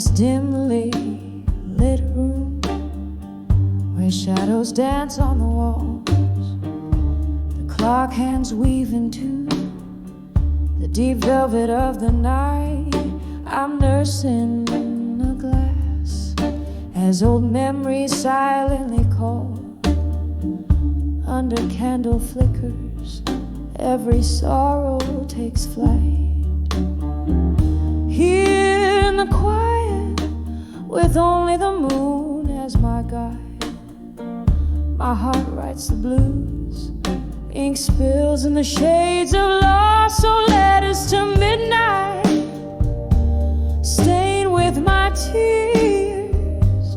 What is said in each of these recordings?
this dimly lit room where shadows dance on the walls, the clock hands weave into the deep velvet of the night. I'm nursing a glass as old memories silently call. Under candle flickers, every sorrow takes flight. Here in the quiet, with only the moon as my guide, my heart writes the blues. Ink spills in the shades of loss, so letters to midnight stain with my tears,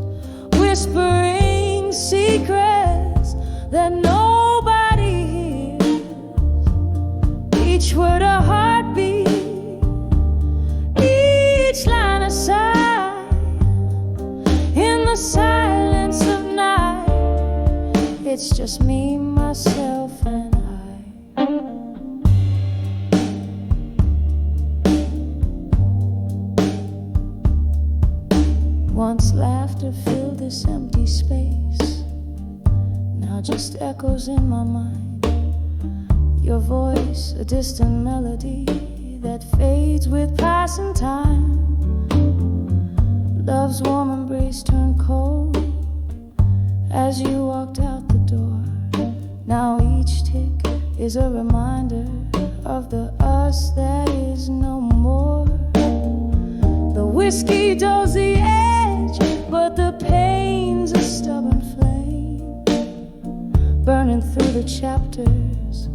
whispering secrets that nobody hears. Each word a heartbeat, each line a sigh. In the silence of night, it's just me, myself, and I. Once laughter filled this empty space, now just echoes in my mind. Your voice, a distant melody that fades with passing time. Love's warm embrace turned cold as you walked out the door. Now each tick is a reminder of the us that is no more. The whiskey dulls the edge, but the pain's a stubborn flame, burning through the chapters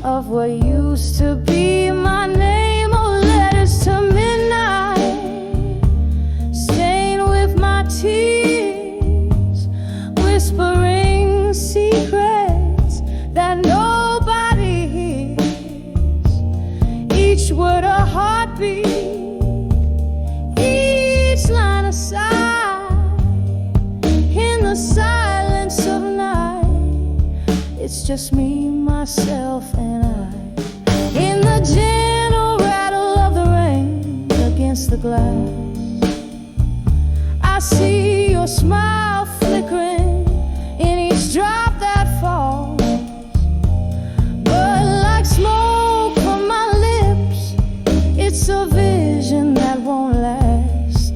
of what used to be my name. Oh, letters to midnight, stained with my tears, whispering secrets that nobody hears. Each word a heartbeat, each line a sigh. In the silence of night, it's just me, myself, and I. In the gentle rattle of the rain against the glass, I see your smile flickering in each drop that falls. But like smoke from my lips, it's a vision that won't last.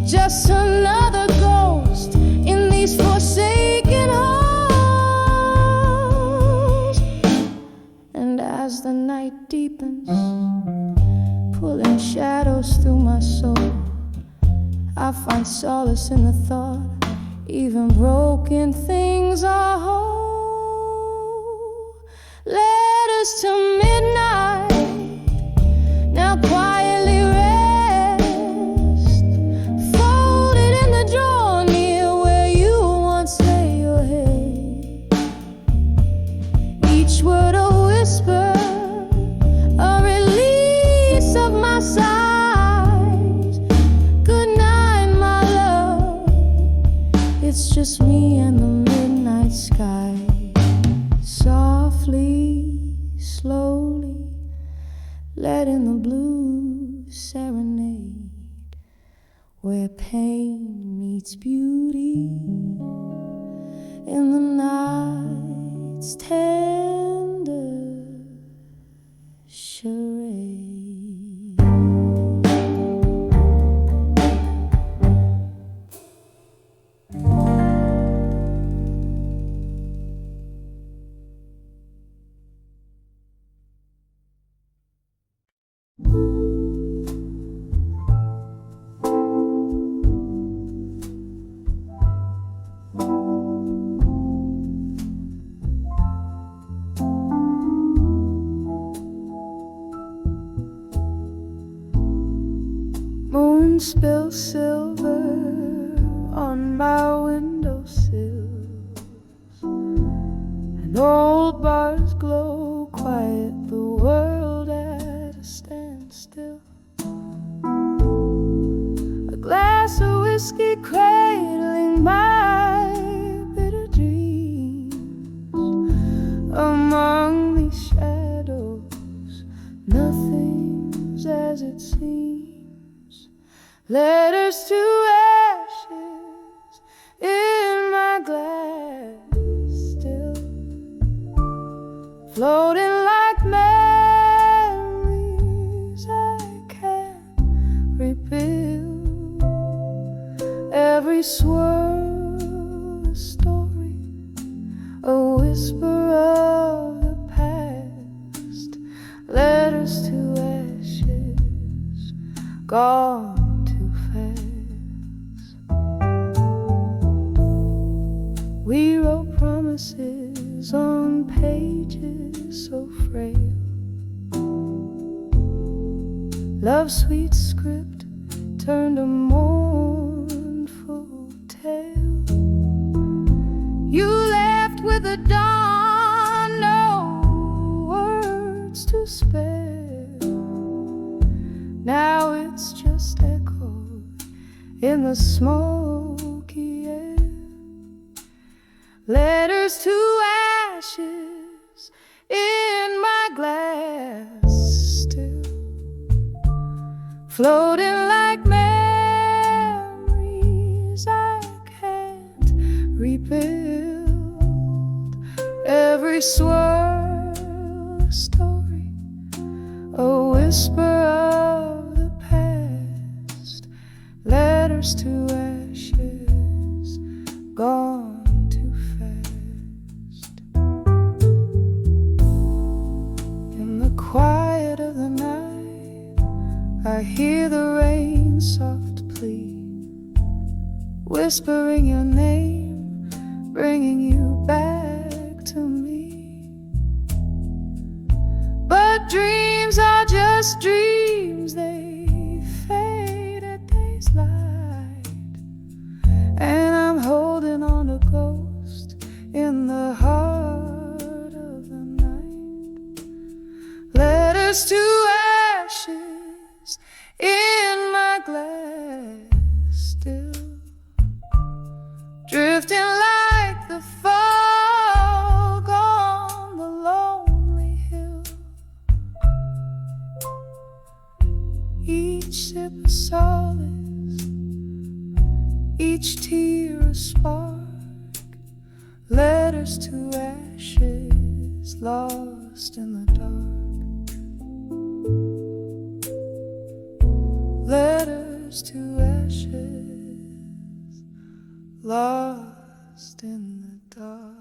Just another ghost in these forsaken halls. And as the night deepens, pulling shadows through my soul, I find solace in the thought even broken things are whole. Letters to midnight now quietly rest, folded in the drawer near where you once lay your head. Each word a whisper, a release of my sighs. Good night, my love, it's just me and the midnight sky. Softly, slowly, letting the blues serenade, where pain meets beauty in the night's tender charade. Moon spills silver on my windowsills, and old bars glow quiet, the world at a standstill. A glass of whiskey cradling my bitter dreams among these shadows. Nothing's as it seems. Letters to floating like memories I can't rebuild. Every swirl a story, a whisper of the past, letters to ashes, gone too fast. We wrote promises on pages so frail, love's sweet script turned a mournful tale. You left with the dawn, no words to spare. Now it's just echoed in the smoky air. Letters to ashes in my glass still, floating like memories I can't rebuild. Every swirl a story, a whisper of the past, letters to ashes, gone too fast. In the quiet of the night, I hear the rain soft plea, whispering your name, bringing you back to me. But dreams are just dreams, they fade at day's light, and I'm holding on a ghost in the heart of the night. Letters to ashes in my glass still, drifting like the fog on the lonely hill. Each sip a solace, each tear a spark, letters to ashes lost in the dark. Letters to ashes lost in the dark.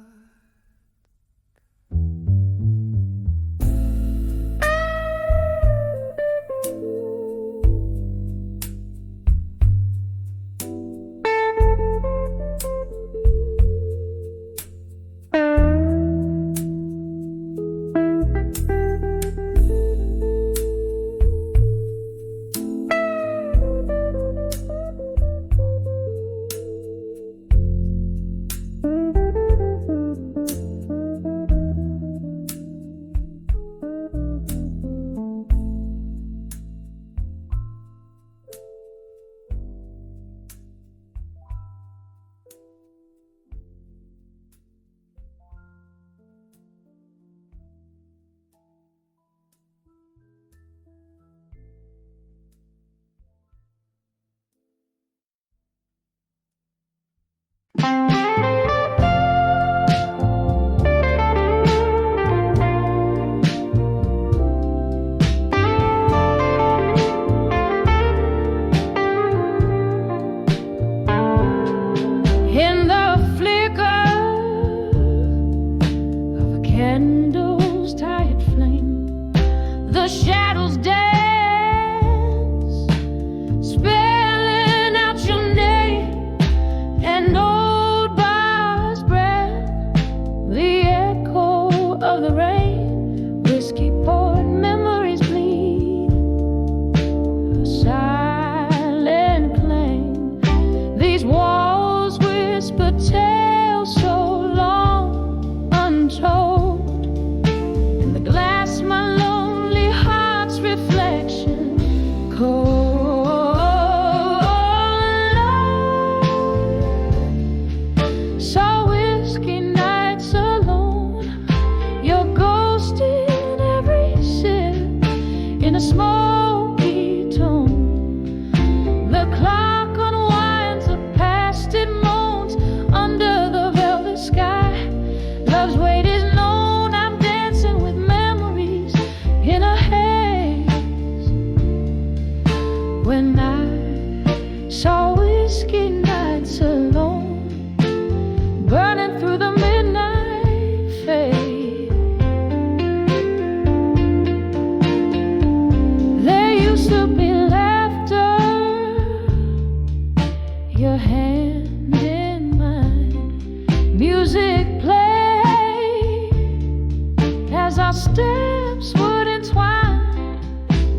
steps would entwine,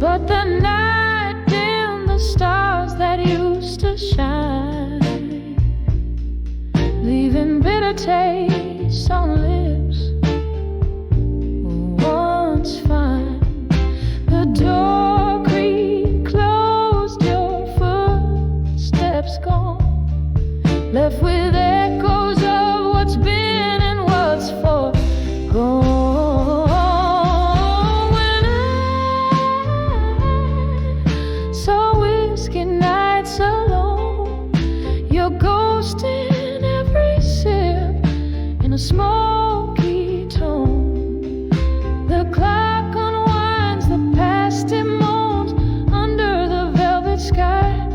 but the night dimmed the stars that used to shine, leaving bitter tastes on lips once fine. The door creaked closed, your footsteps gone, left with echoes of what's been and what's forgone. When I saw whiskey nights alone, your ghost in every sip, in a smoky tone. The clock unwinds, the past it moans under the velvet sky.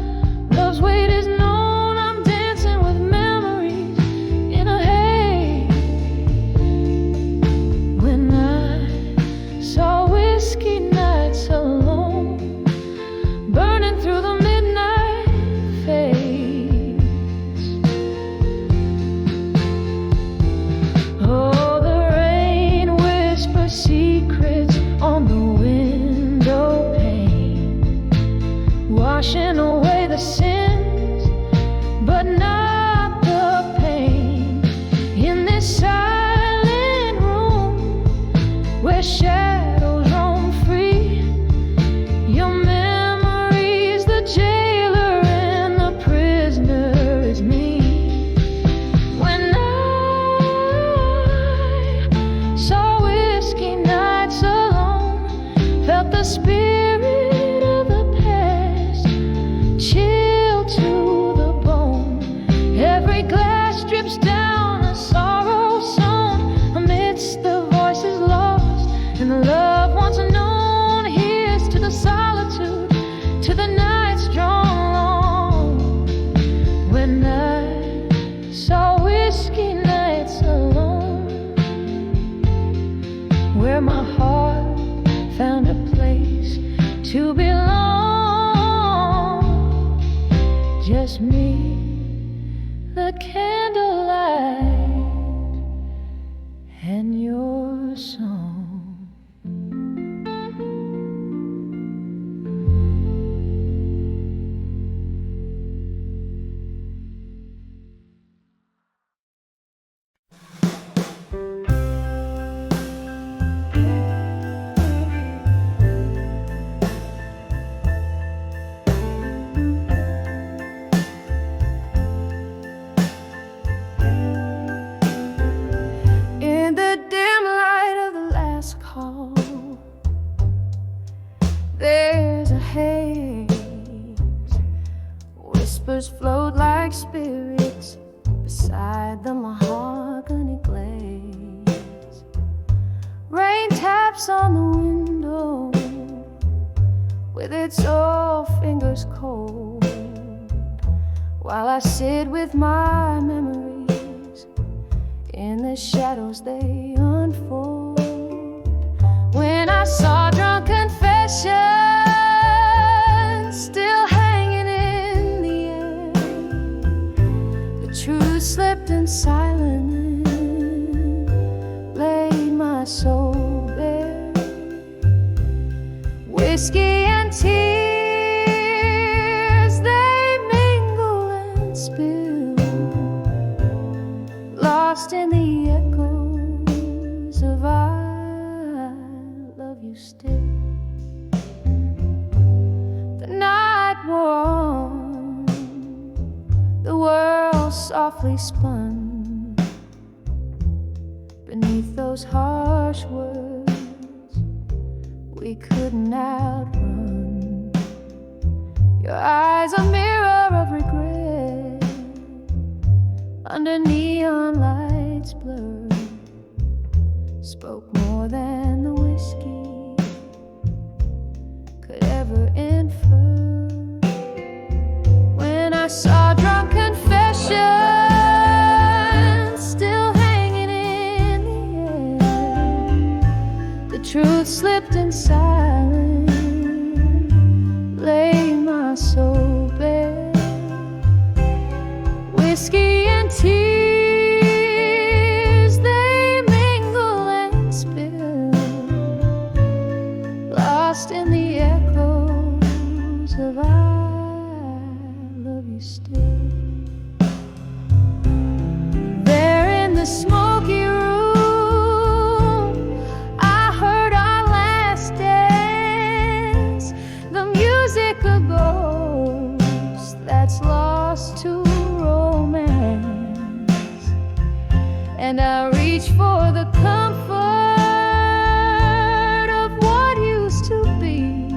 Love's weight is known, I'm dancing with memories in a haze. When I saw whiskey nights alone, burning through the midnight fades. Oh, the rain whispers secrets on the window pane, washing away the sins, but not the pain. In this silent room where shadows roam free, your memory's the jailer and the prisoner is me. When I saw whiskey nights alone, felt the spirit of the past chill to the bone. Every glass drips down a sorrow sown amidst the voices lost, and the love once known. Here's to the solitude, to the nights drawn long. When I saw whiskey nights alone, where my heart found a place to belong, just me, the candlelight, and your song. In the dim light of the last call, there's a haze. Whispers float like spirits beside the mahogany glaze. Rain taps on the window with its old fingers cold, while I sit with my memories in the shadows they unfold. When I saw drunk confessions still hanging in the air, the truth slipped in silence and laid my soul bare. Whiskey and tears, they mingle and spill, lost in the echoes of I love you still. The night wore on, the world softly spun beneath those harsh words we couldn't outrun. Your eyes a mirror of regret, under neon lights blurred, spoke more than the whiskey could ever infer. When I saw drunk confessions still hanging in the air, the truth slipped in silence, laid my soul bare. Whiskey and tears, they mingle and spill, and I reach for the comfort of what used to be,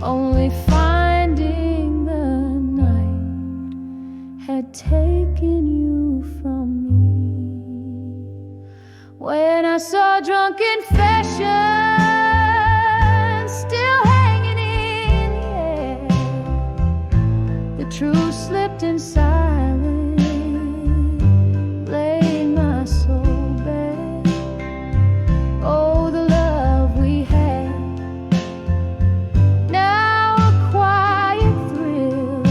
only finding the night had taken you from me. When I saw drunk confessions still hanging in the air, the truth slipped in silence, laid my soul bare. Oh, the love we had, now a quiet thrill,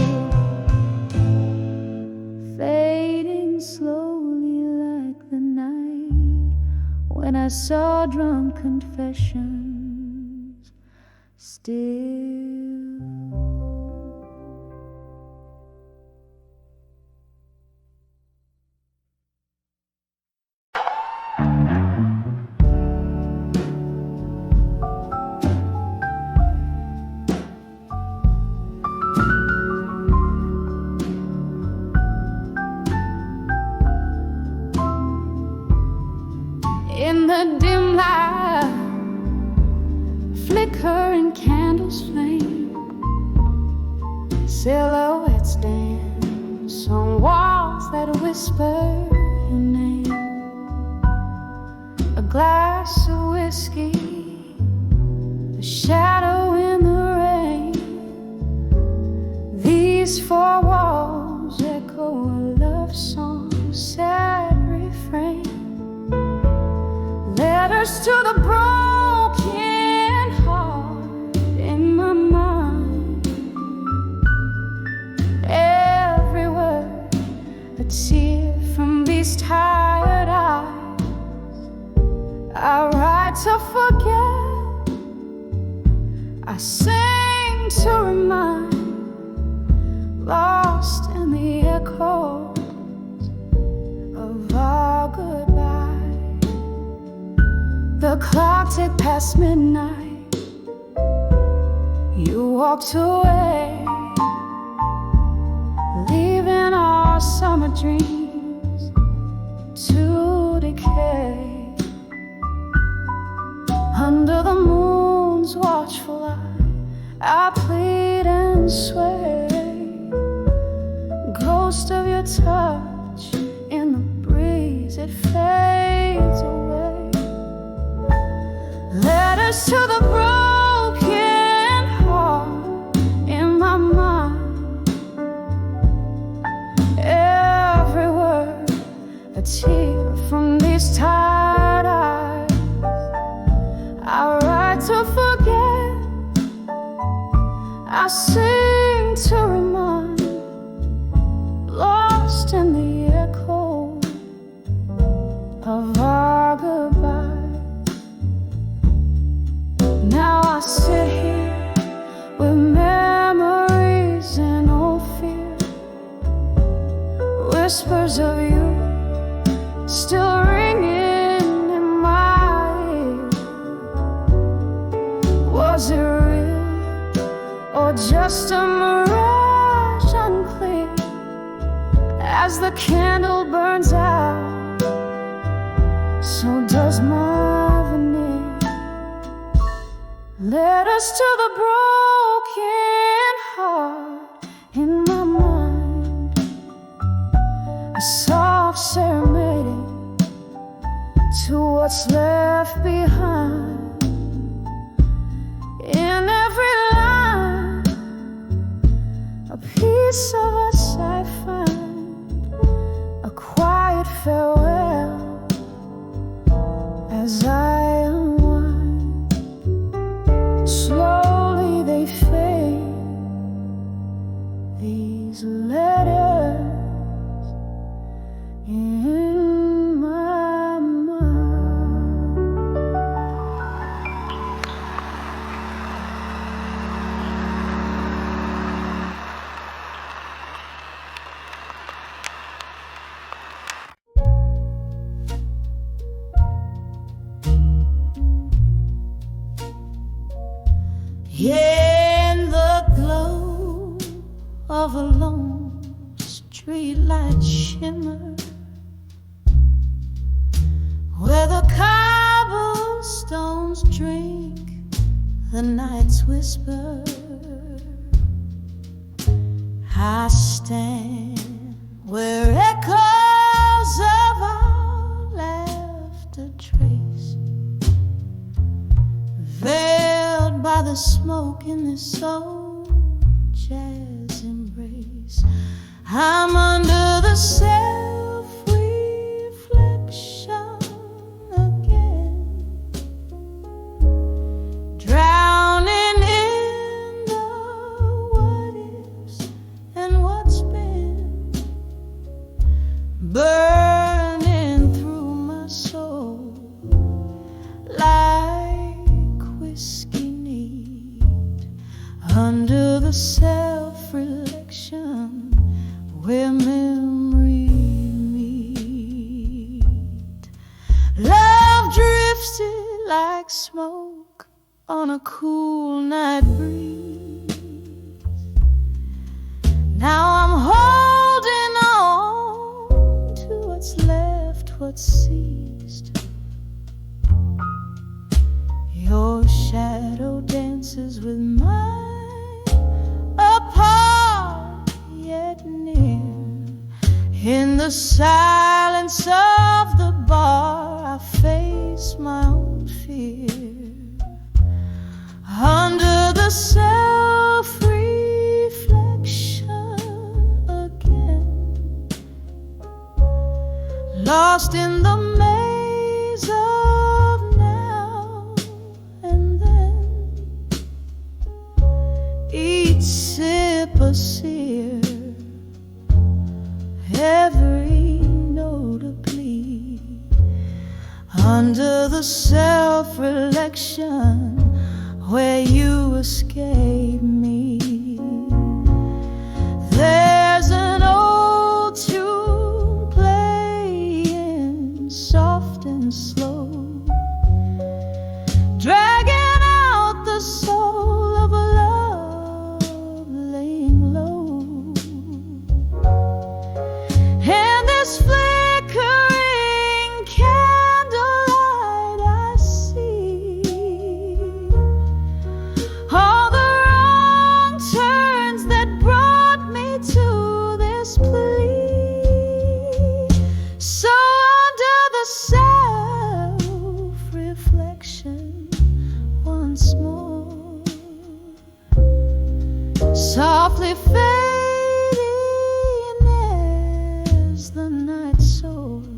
fading slowly like the night when I saw drunk confessions still. In the dim light, flickering candles flame, silhouettes dance on walls that whisper your name. A glass of whiskey, a shadow in the rain. These four walls echo a love song, sad refrain. Letters to the broken heart in my mind. Every word a tear from these tired eyes. I write to forget, I sing to remind, lost in the echoes of our goodbye. The clock ticked past midnight, you walked away, leaving our summer dreams to decay. Under the moon's watchful eye, I plead and sway, ghost of your touch in the breeze, it fades away. Letters to the broken heart in my mind. Every word a tear from these tired eyes. I write to forget, I sing to remind, lost in the echo of our goodbye. Now I sit here with memories and old fear, whispers of you still ringing in my ear. Was it real or just a mirage unclear? As the candle burns out, so does my veneer. Letters to the broken heart in my mind, a soft serenade to what's left behind. In every line, a piece of us I find, a quiet farewell as I unwind. Slowly they fade, these letters in my mind. In the glow of a lone streetlight shimmer, the night's whisper. I stand where echoes of our laughter trace, veiled by the smoke in this old jazz embrace. I'm under the self-reflection again, drowning in the what ifs and what's been, burning through my soul like whiskey neat, under the self-reflection where memory meet. Love drifted like smoke on a cool night breeze. Now I'm holding on to what's left, what's seized. Your shadow dances with mine, apart yet near. In the silence of the bar, I face my own fear. Under the self-reflection again, lost in the maze of now and then. Each sip a sear, every note a plea, under the self-reflection where you escape me. There's an old tune playing soft and slow, dragging out the soul of a love laying low. And this flickering candlelight I see all the wrong turns that brought me to this plea. So under the self-reflection once more, softly fading as the night soars,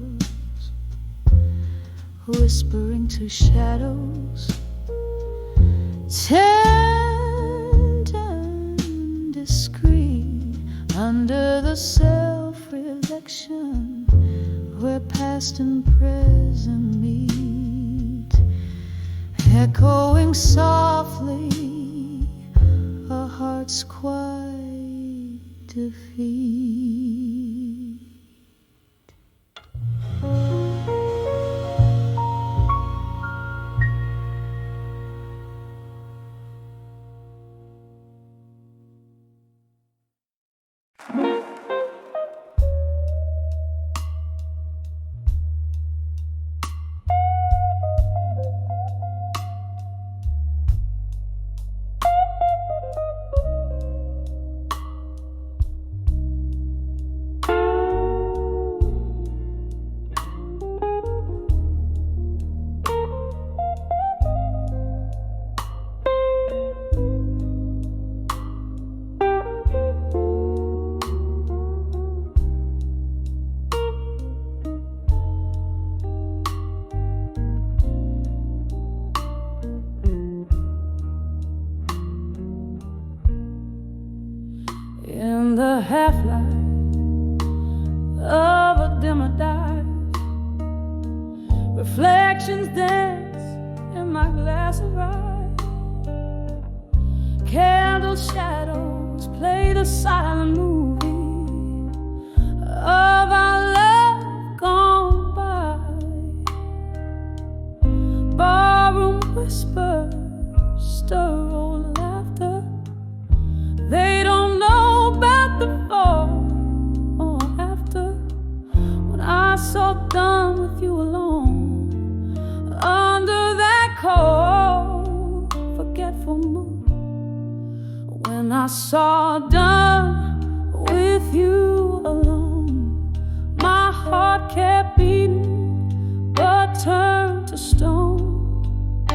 whispering to shadows, tender and discreet, under the self-reflection where past and present meet, echoing softly a heart's quiet defeat. In the half-light of a dimmer dive, reflections dance in my glass of rye. Candle shadows play the silent movie of our love gone by. Barroom whispers stir old laughter. They don't know about the before or after, when I saw done with you alone under that cold, forgetful I saw done with you alone, my heart kept beating but turned to stone.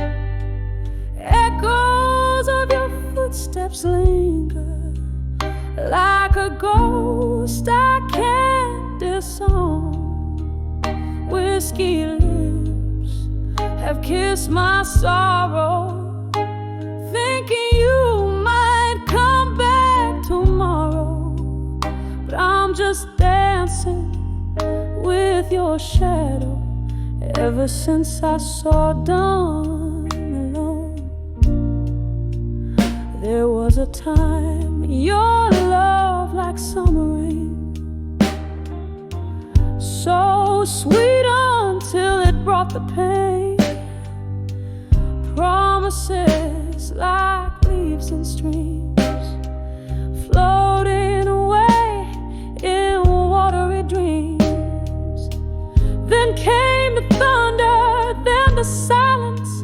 Echoes of your footsteps linger like a ghost I can't disown. Whiskey lips have kissed my sorrow, thinking you might come back tomorrow. But I'm just dancing with your shadow ever since I saw dawn alone. There was a time your love like summer rain, so sweet until it brought the pain. Promises like leaves in streams, floating away in watery dreams. Then came the thunder, then the silence.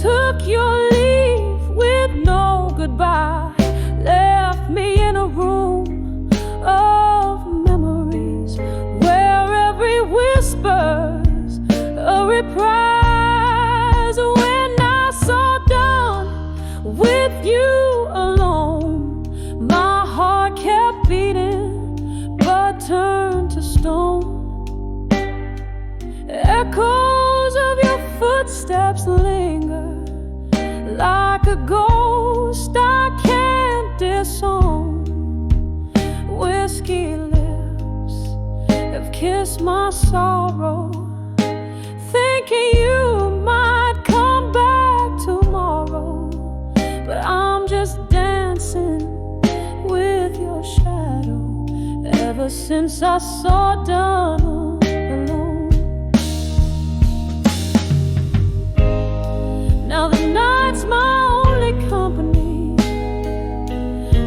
Took your leave with no goodbye, left me in a room of memories where every whisper's a reprise. When I saw dawn with you alone, my heart kept beating but turned to stone. Echoes of your footsteps linger like a ghost I can't disown. Whiskey lips have kissed my sorrow, thinking you might come back tomorrow. But I'm just dancing with your shadow ever since I saw dawn alone. Now the night's my only company,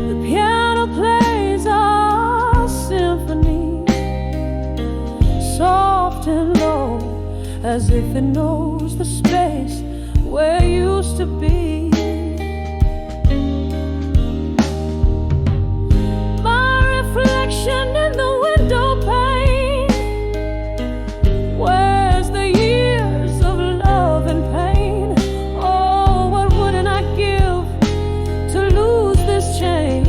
the piano plays our symphony, soft and low, as if it knows the space where you used to be. My reflection in the window pane, where's the years of love and pain? Oh, what wouldn't I give to lose this chain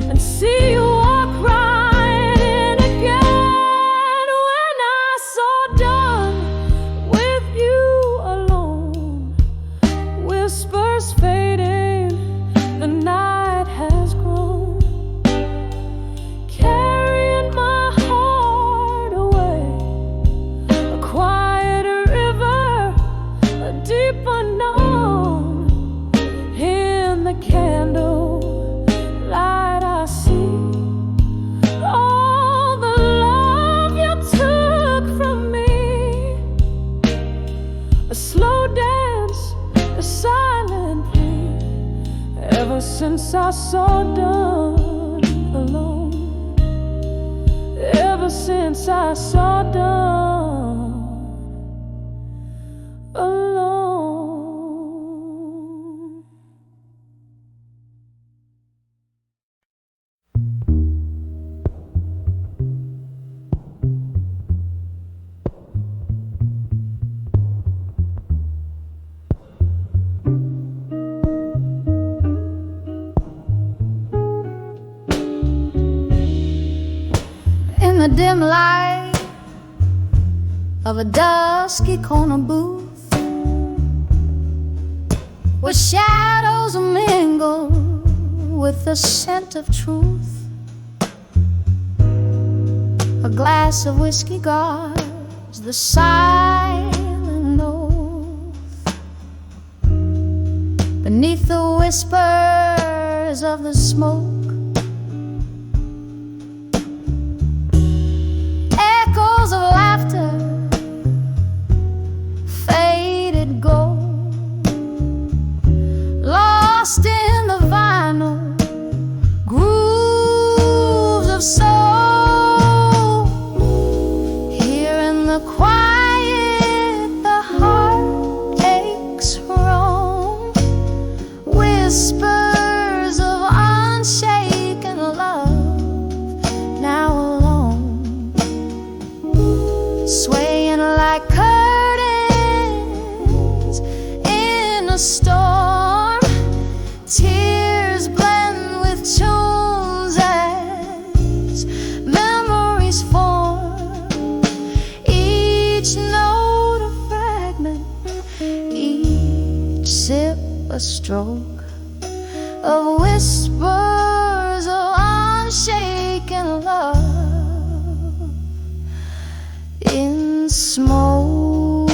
and see you walk right in again. When I saw dawn with you alone, whispers fading, the night has grown, carrying my heart away, a quiet river, a deep unknown. In the candle light I see all the love you took from me, a slow dance, a silent plea, ever since I saw dawn alone, ever since I saw dawn alone. In the dim light of a dusky corner booth, where shadows mingle with the scent of truth, a glass of whiskey guards the silent oath. Beneath the whispers of the smoke, echoes of laughter, faded gold, lost in the vinyl grooves of soul. Here in the quiet, the heart aches roam, whisper stroke of whispers of unshaken love in smoke.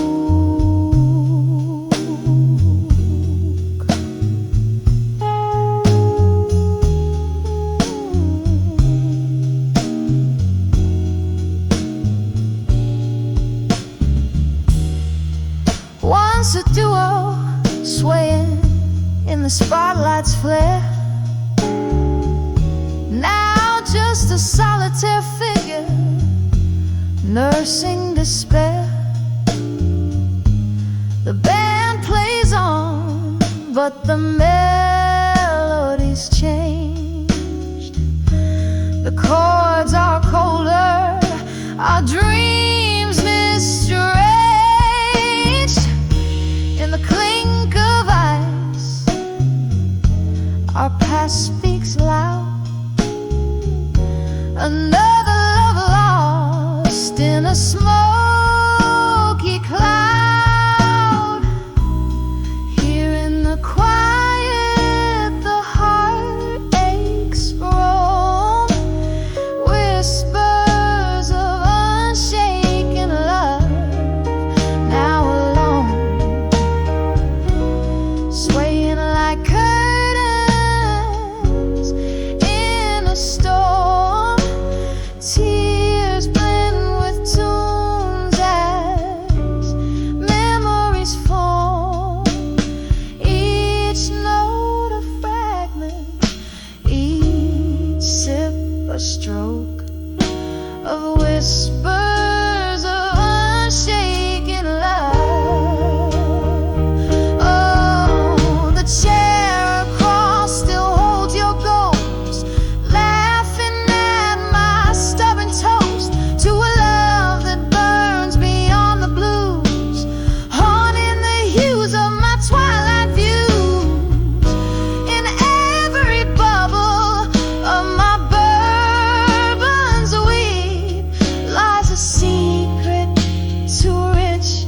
Once a duo swaying in the spotlight's flare, now just a solitary figure nursing despair. The band plays on, but the melody's changed. The chords are colder, our dreams mistranged. In the clink of ice, our past speaks loud. Another love lost in a smoky cloud. Here in the quiet, the heartaches roam, whispers of unshaken love, now alone, swaying like curtains in a storm. Tears blend with tunes as memories form. Each note a fragment, each sip a stroke of whispers of unshaken love. Oh, the chair across still holds your ghost, laughing at my stubborn toast to a love that burns beyond the blues, haunting the hues of my twilight views. In every bubble of my bourbon's weed lies a secret too rich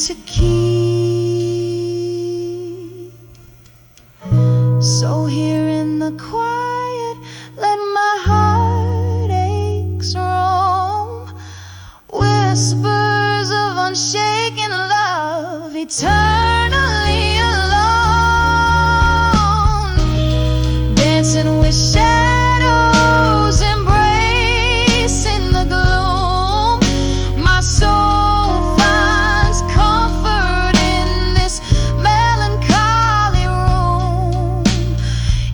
to keep. So here in the quiet, let my heartaches roam, whispers of unshaken love, eternally alone, dancing with shadows, embracing the gloom. My soul finds comfort in this melancholy room.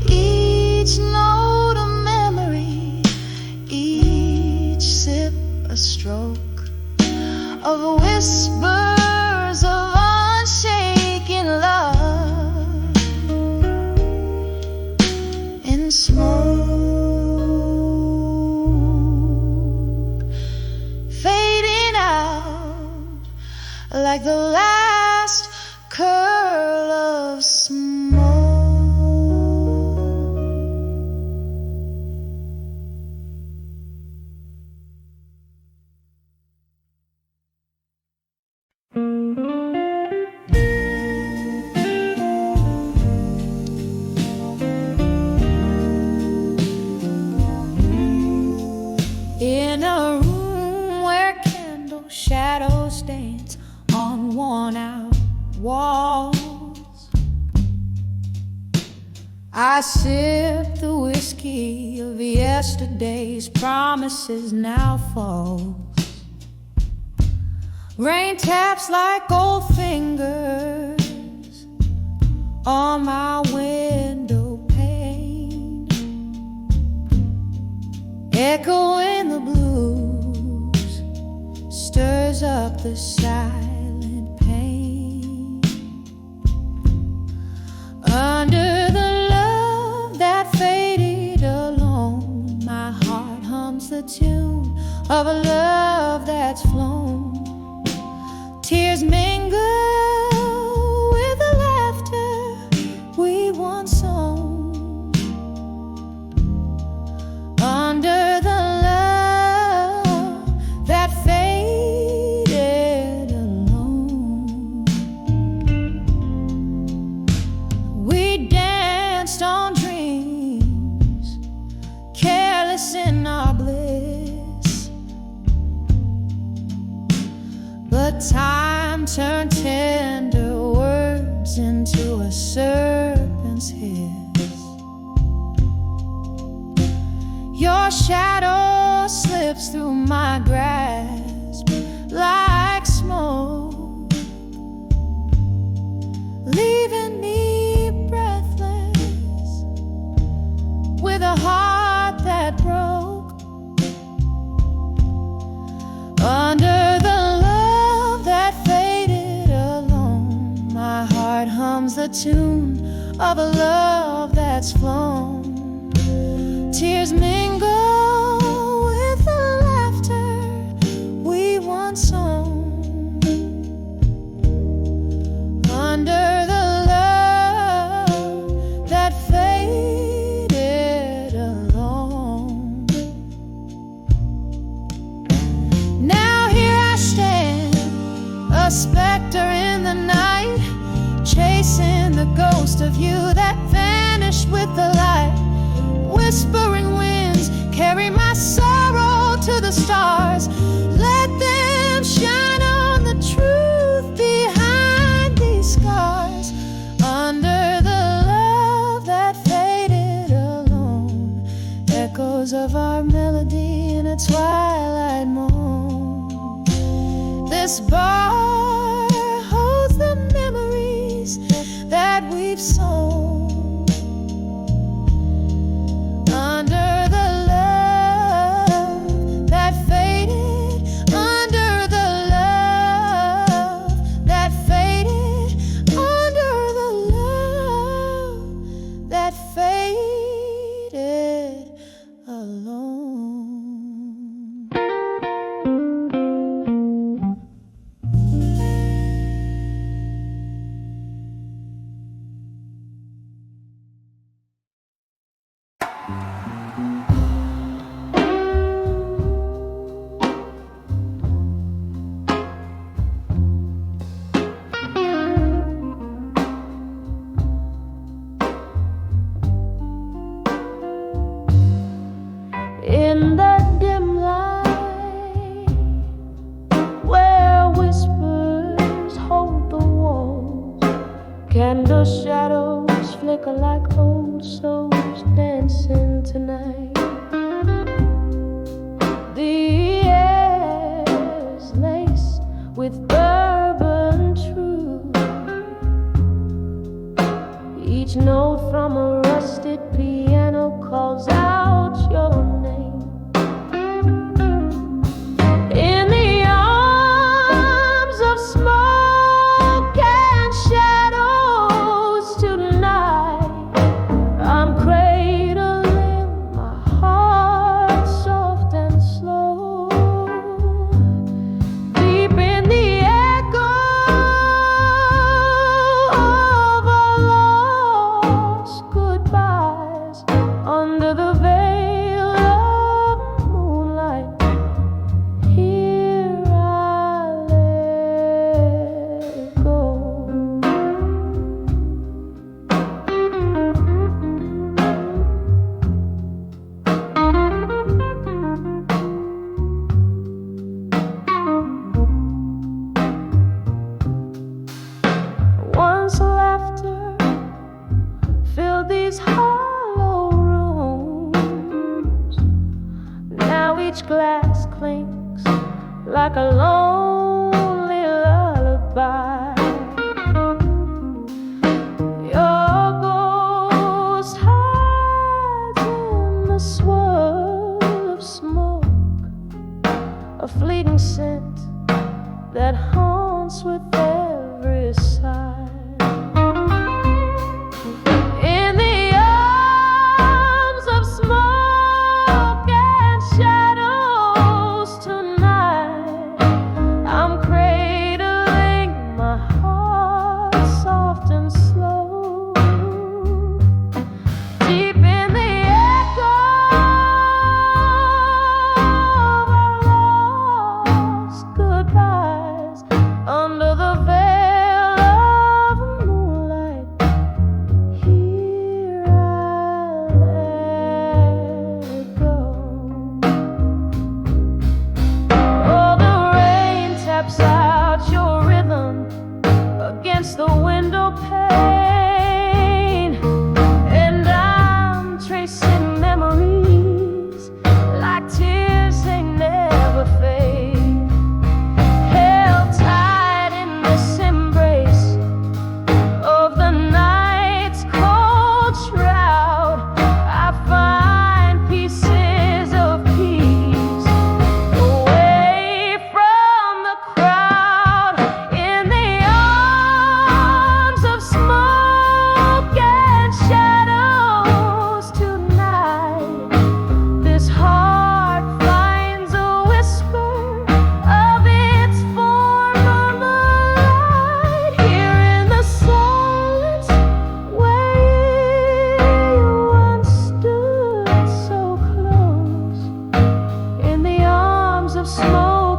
Each note a memory, each sip a stroke of whispers of unshaken love in smoke, fading out like the last curl of smoke. In a room where candle shadow stains on worn out walls, I sip the whiskey of yesterday's promises now falls. Rain taps like gold fingers on my window pane, echoing the blues, stirs up the silent pain. Under the love that faded alone, my heart hums the tune of a love that's flown. Tears mingle with the laughter we once sown. Under the love that faded alone. time turned tender words into a serpent's hiss. Your shadow slips through my grasp like smoke, leaving me breathless with a heart that broke. Under the love that faded alone, my heart hums the tune of a love that's flown. Tears mingle with the laughter we once owned. Under the love that faded alone. Now here I stand, a specter in the night, chasing the ghost of you that vanished with the light. Whispering winds carry my sorrow to the stars. Let them shine on the truth behind these scars. Under the love that faded alone, echoes of our melody in a twilight moan. This bar holds the memories that we've sown. Under the love that faded, under the love that faded, under the love that faded alone. In the dim light, where whispers hold the walls, candle shadows flicker like old souls dancing tonight. The air's laced with bourbon truth, each note from a rusted piano calls out your name. In the arms of smoke and shadows tonight, I'm cradling my heart soft and slow. Deep in the echo of our lost goodbyes, under the veil of moonlight, here I let go. Once laughter filled these hollow rooms, now each glass clinks like a lonely lullaby. Your ghost hides in the swirl of smoke, a fleeting scent that haunts with every sigh. In the arms of smoke and shadows tonight, I'm cradling my heart soft and slow. Deep in the echo of our lost goodbyes, under the veil of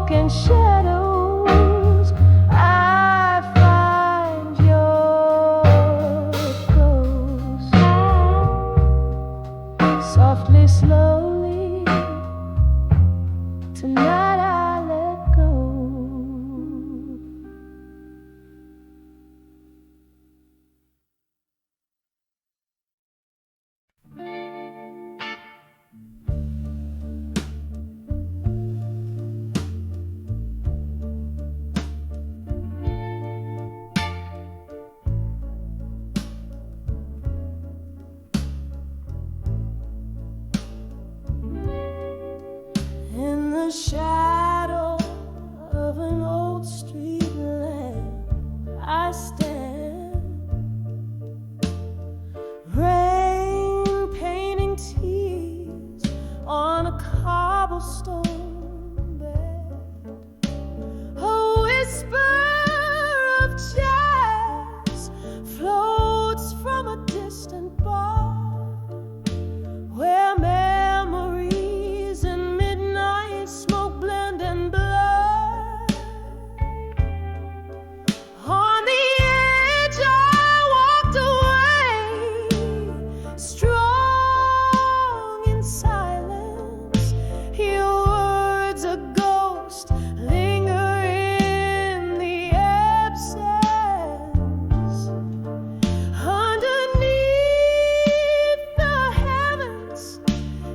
smoke and shadows, I find your ghost. Softly, slowly, tonight I let go. In the shadow of an old street lamp, I stand, rain painting tears on a cobblestone bed. A whisper of jazz floats from a distant bar, where memories and midnight smoke blend and blur. On the edge I walked away, strong in silence. Your words, a ghost, linger in the absence. Underneath the heavens,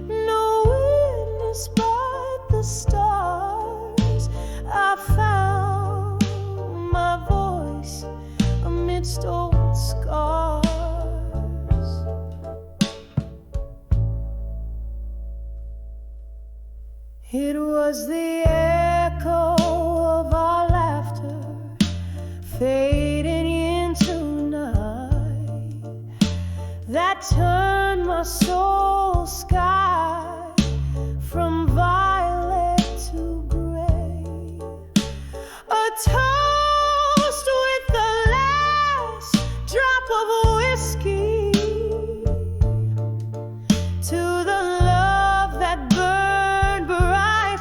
no witness but the stars. I found my voice amidst old scars. It was the echo of our laughter fading into night that turned my soul sky from violet to gray. A toast with the last drop of whiskey to the love that burned bright,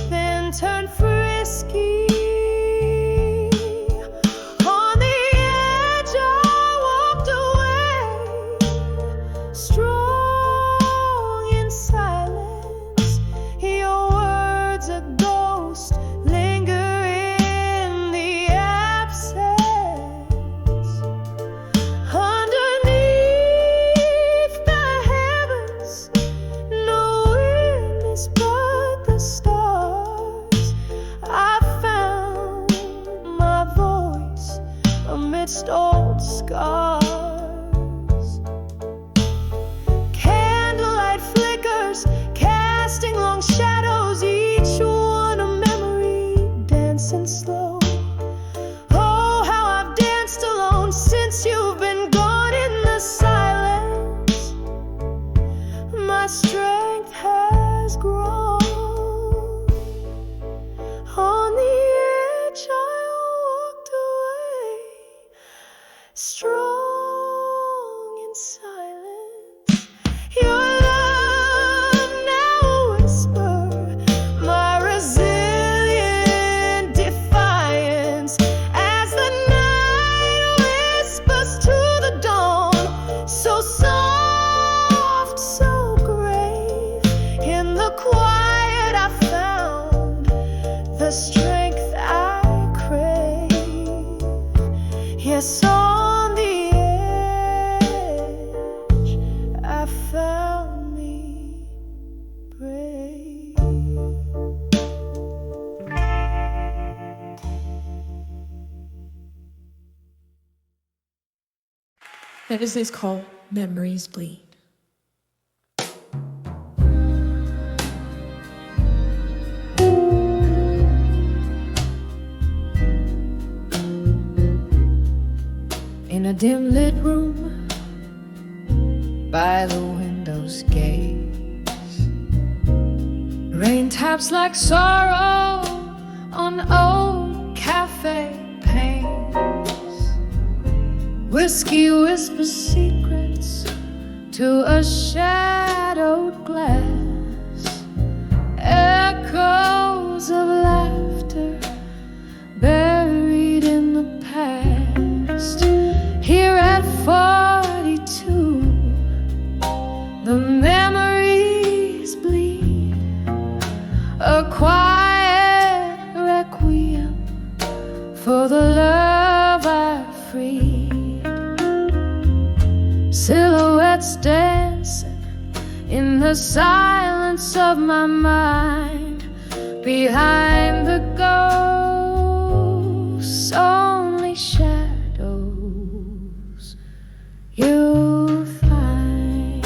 then turned frisky. On the edge I walked away, strong in silence. Your words, a ghost, linger in the absence. Underneath the heavens, no witness but the stars. I found my voice amidst old scars. Candlelight flickers, casting long shadows, each one a memory dancing slow. Oh, how I've danced alone since you've been gone. In the silence, my strength has grown. On the edge I walked away, strong in silence. Your love now a whisper, my resilient defiance, as the night whispers to the dawn, so soft, so grave. In the quiet I found the strength I crave. Yes, on the edge I found me brave. That is called Memories Bleed. In a dim lit room by the window's gaze, rain taps like sorrow on old cafe panes. Whiskey whispers secrets to a shadowed glass. Echoes of laughter the silence of my mind, behind the ghosts, only shadows you'll find.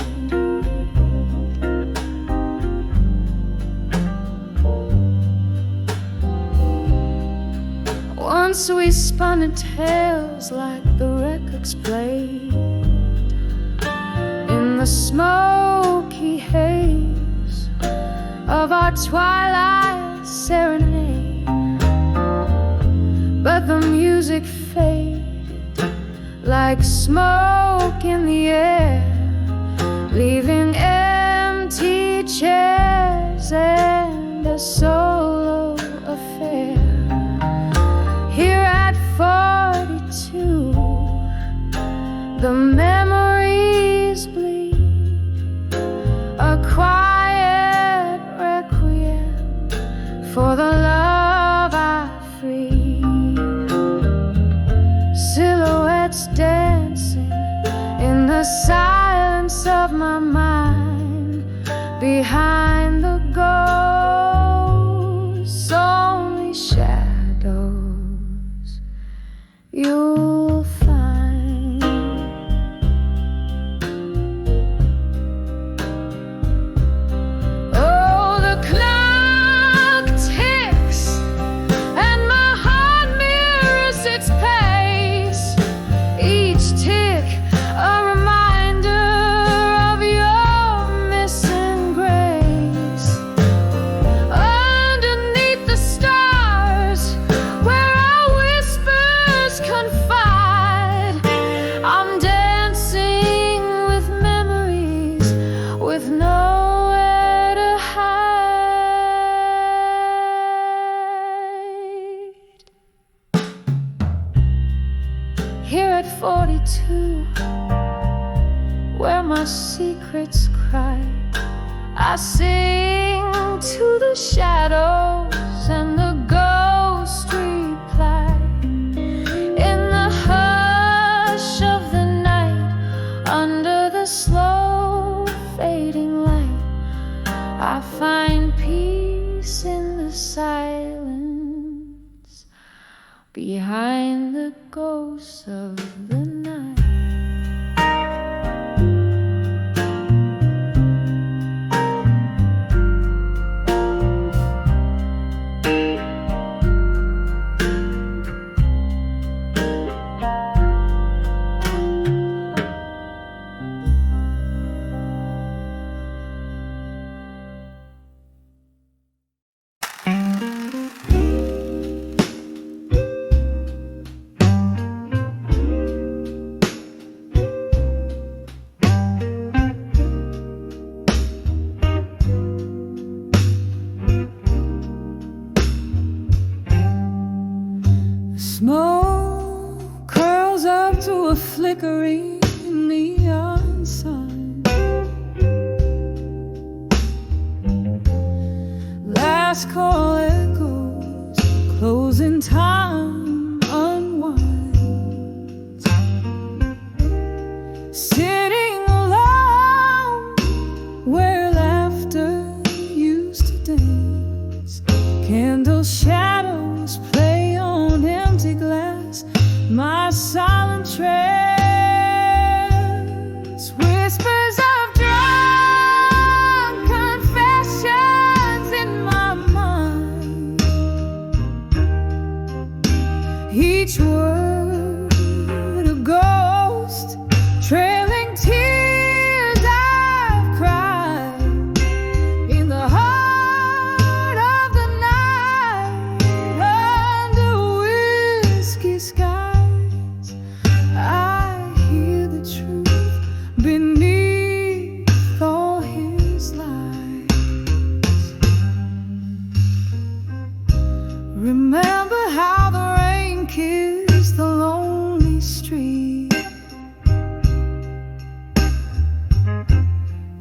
Once we spun in tales like the records played in the smoky haze of our twilight serenade, but the music faded like smoke in the air, leaving empty chairs and a solo affair. Here at 42, the memories bleed, a quiet requiem for the love I freed. Silhouettes dancing in the silence of my mind, behind the ghosts, only shadows you'll find. Oh, the clock ticks and my heart mirrors its pace, each tick a reminder of your missing grace. Underneath the stars where our whispers confide, I'm dancing with memories with nowhere to hide. Here at 42, where my secrets cry, I sing to the shadows and the ghosts reply. In the hush of the night, under the slow fading light, I find peace in the silence, behind the ghosts of the night. Smoke curls up to a flickering neon sign. Last call echoes, closing time unwinds. Sitting alone where laughter used to dance, candle shadows play on empty glass, my silent trance, whispers of drunk confessions in my mind, each word a ghost, trailing tears I've cried in the heart of the night, under whiskey skies. I hear the truth beneath all his lies. Remember how the rain kissed the lonely street.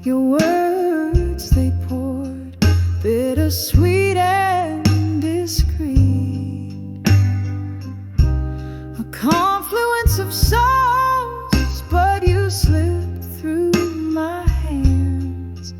Your words, they poured bittersweet and discreet, a confluence of souls, but you slipped through my hands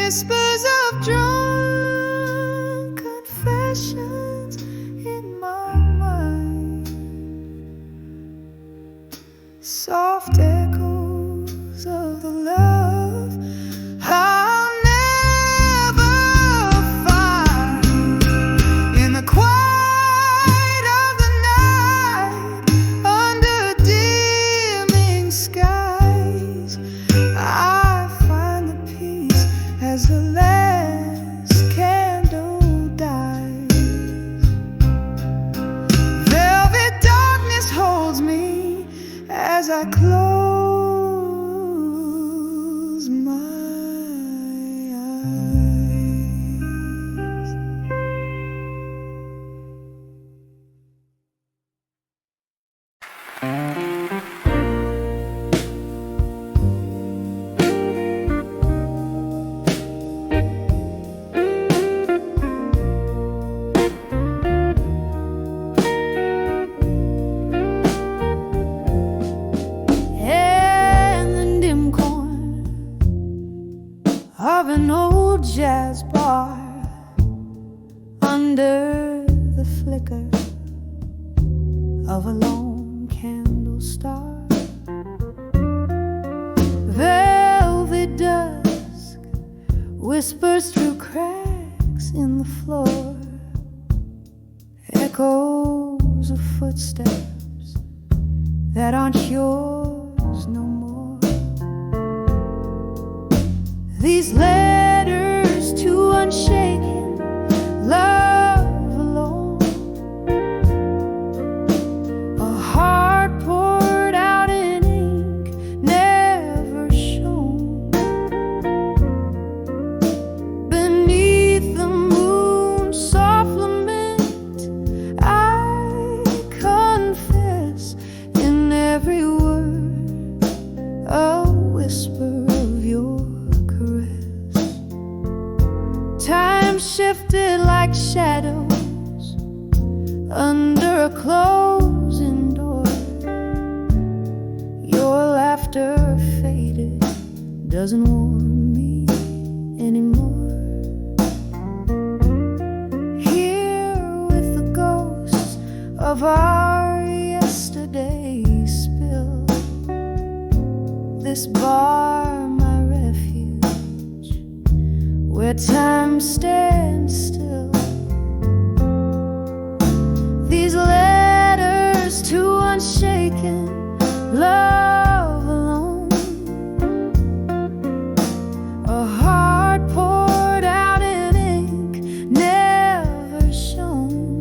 whispers of drunk confessions in my mind, soft echoes of the love I'll never find in the quiet of the night, under dimming skies. I find the peace as the last candle dies. Velvet darkness holds me as I close my eyes. And the dim corner of an old jazz bar, under the flicker of a lone candle star, velvet dusk whispers through cracks in the floor, echoes of footsteps that aren't yours no more. These letters to unshaken love alone, a heart poured out in ink never shown. Beneath the moon's soft lament, I confess in every word a whisper of your caress. Time shifted like shadows under a closing door. Your laughter faded, doesn't warm me anymore. Here with the ghosts of our yesterday spill, this bar my refuge, where time stands still. These letters to unshaken love alone, a heart poured out in ink never shown.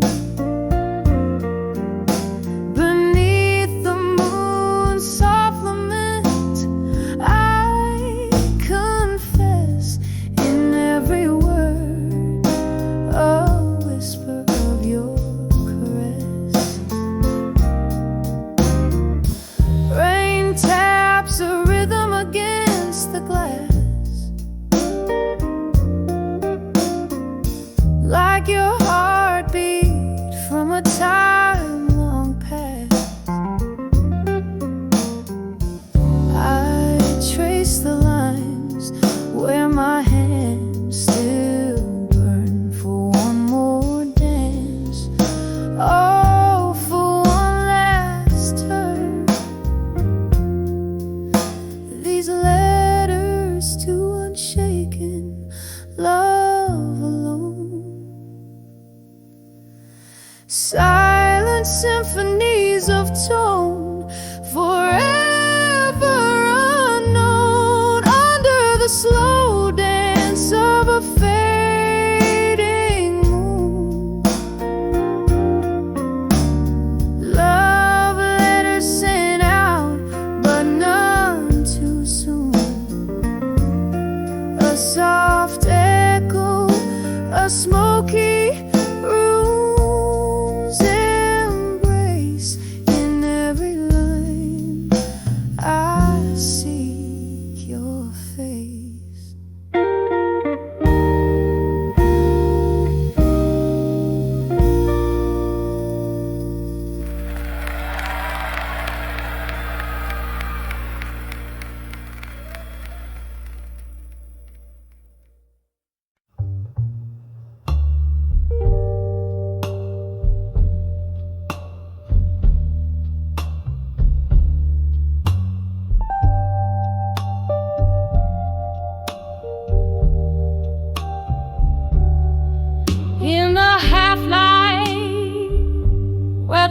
Beneath the moon's soft lament, I confess in every word a whisper of your caress. Rain taps a rhythm against the glass, like your heartbeat from a time long past. I trace the lines where my hands still burn for one more dance. Oh, for one last turn. These letters to unshaken love alone, silent symphonies of tone, forever unknown, under the slow dance of a fading moon. Love letters sent out, but none too soon. A soft echo, a smoky room's embrace in every line. I seek your face.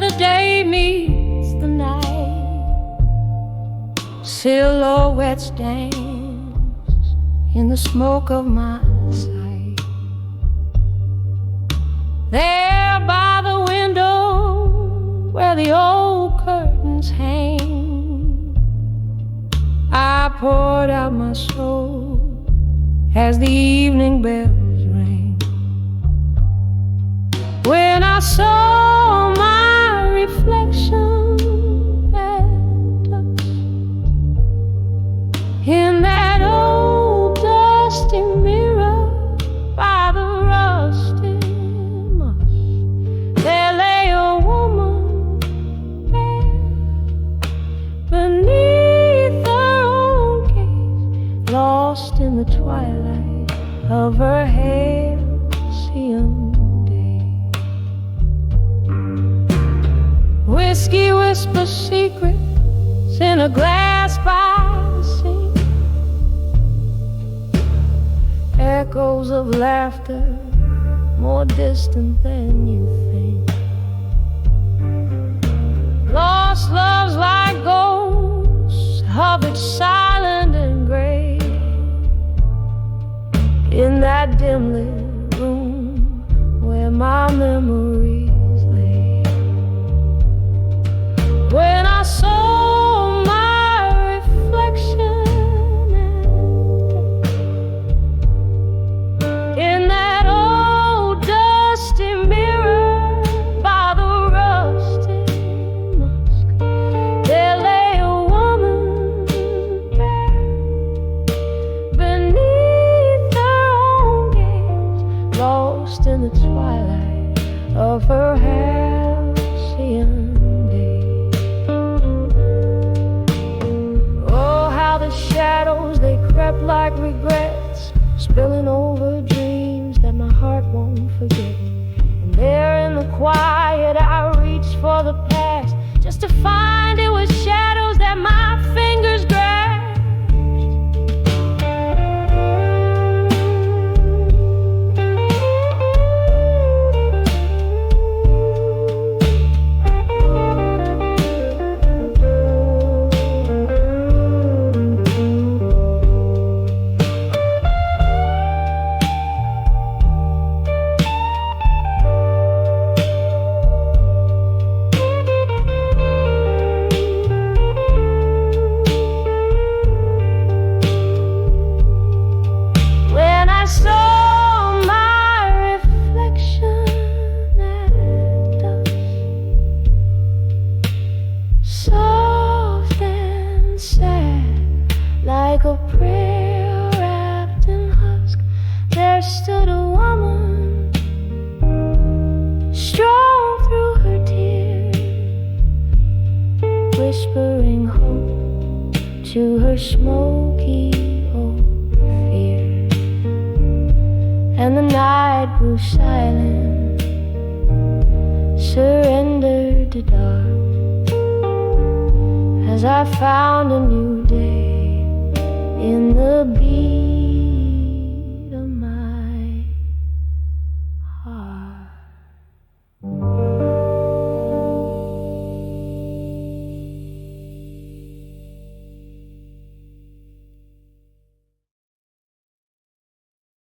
the day meets the night, silhouettes dance in the smoke of my sight. There by the window where the old curtains hang, I poured out my soul as the evening bells rang. When I saw my reflection in that old dusty mirror by the rusty musk, there lay a woman there beneath her own gaze, lost in the twilight of her halcyon day. Whiskey whispers secrets in a glass by the sink, echoes of laughter more distant than you think. Lost loves like ghosts hovered silent and gray in that dim lit room where my memories lay. When I saw my reflection in that old dusty mirror by the rusty musk, there lay a woman there beneath her own gaze, lost in the twilight of her halcyon day. Oh, how the shadows, they crept like regrets, spilling over dreams that my heart won't forget. And there in the quiet I reached for the past, just to find it was shadows that my fingers grasped. Whispering hope to her smoky old fear, and the night grew silent, surrendered to dark, as I found a new day in the beat of my heart.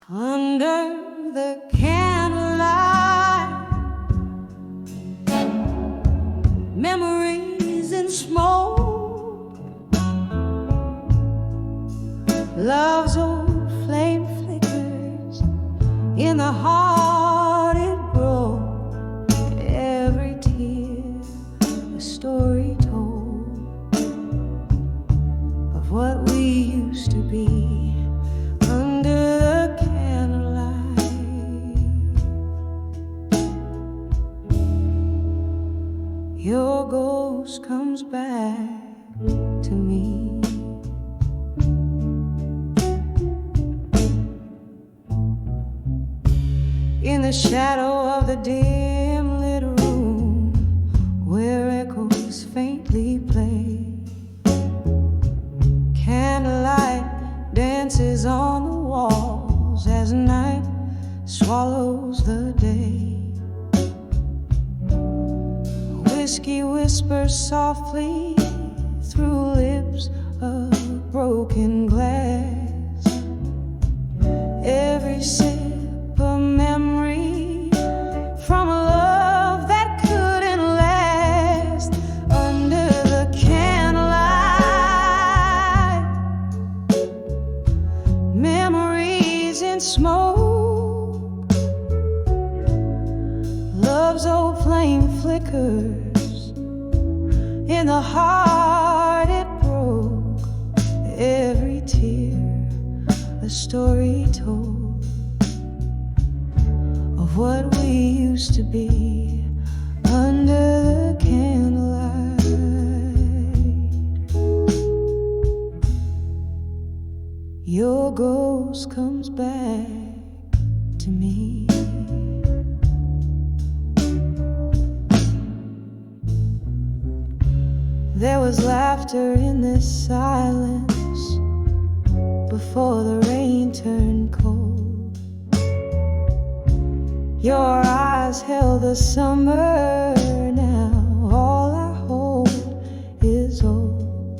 Under the candlelight, memories in smoke, love's old flame flickers in the heart it broke. Every tear a story told of what we used to be. Your ghost comes back to me. In the shadow of the dim lit room where echoes faintly play, candlelight dances on the walls as night swallows the day. whiskey whispers softly through lips of broken glass. Every sip a memory from a love that couldn't last. Under the candlelight, memories in smoke, love's old flame flickers in the heart it broke. Every tear a story told of what we used to be under the candlelight. Your ghost comes back to me. There was laughter in this silence before the rain turned cold. Your eyes held the summer. Now all I hold is old.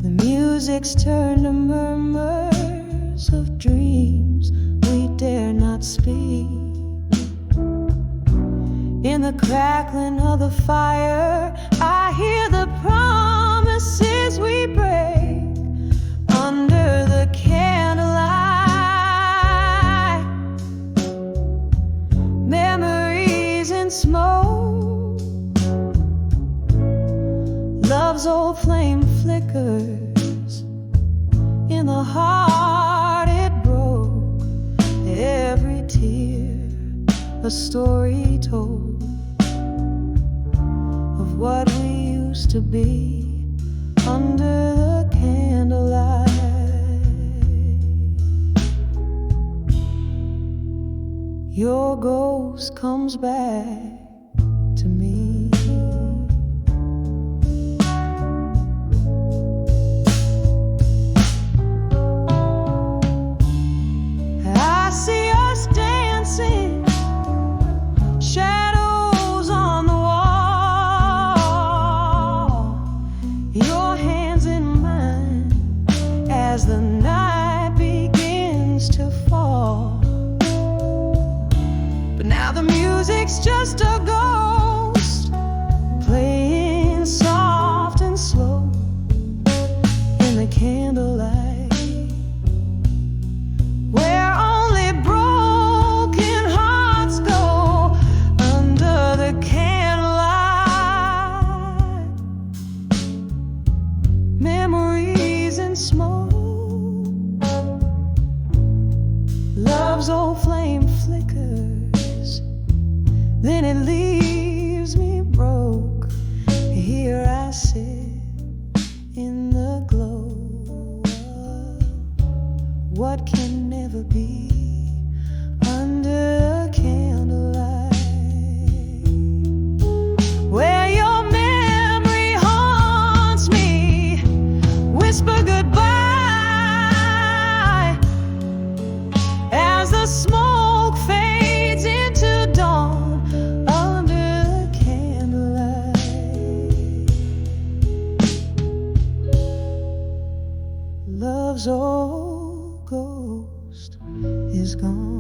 The music's turned to murmurs of dreams we dare not speak. In the crackling of the fire, I hear the promises we break under the candlelight. Memories in smoke, love's old flame flickers in the heart it broke. Every tear a story told of what we used to be under the candlelight. Your ghost comes back to me. I see us dancing, shadows on the wall, your hands in mine as the night begins to fall. But now the music's just a ghost, playing soft and slow in the candlelight, where only broken hearts go under the candlelight. Memories in smoke, love's old flame flickers, then it leaves me broke. Here I sit in the glow of what can never be under the candlelight, where your memory haunts me. Whisper goodbye as the smoke fades into dawn under the candlelight. Love's old ghost is gone.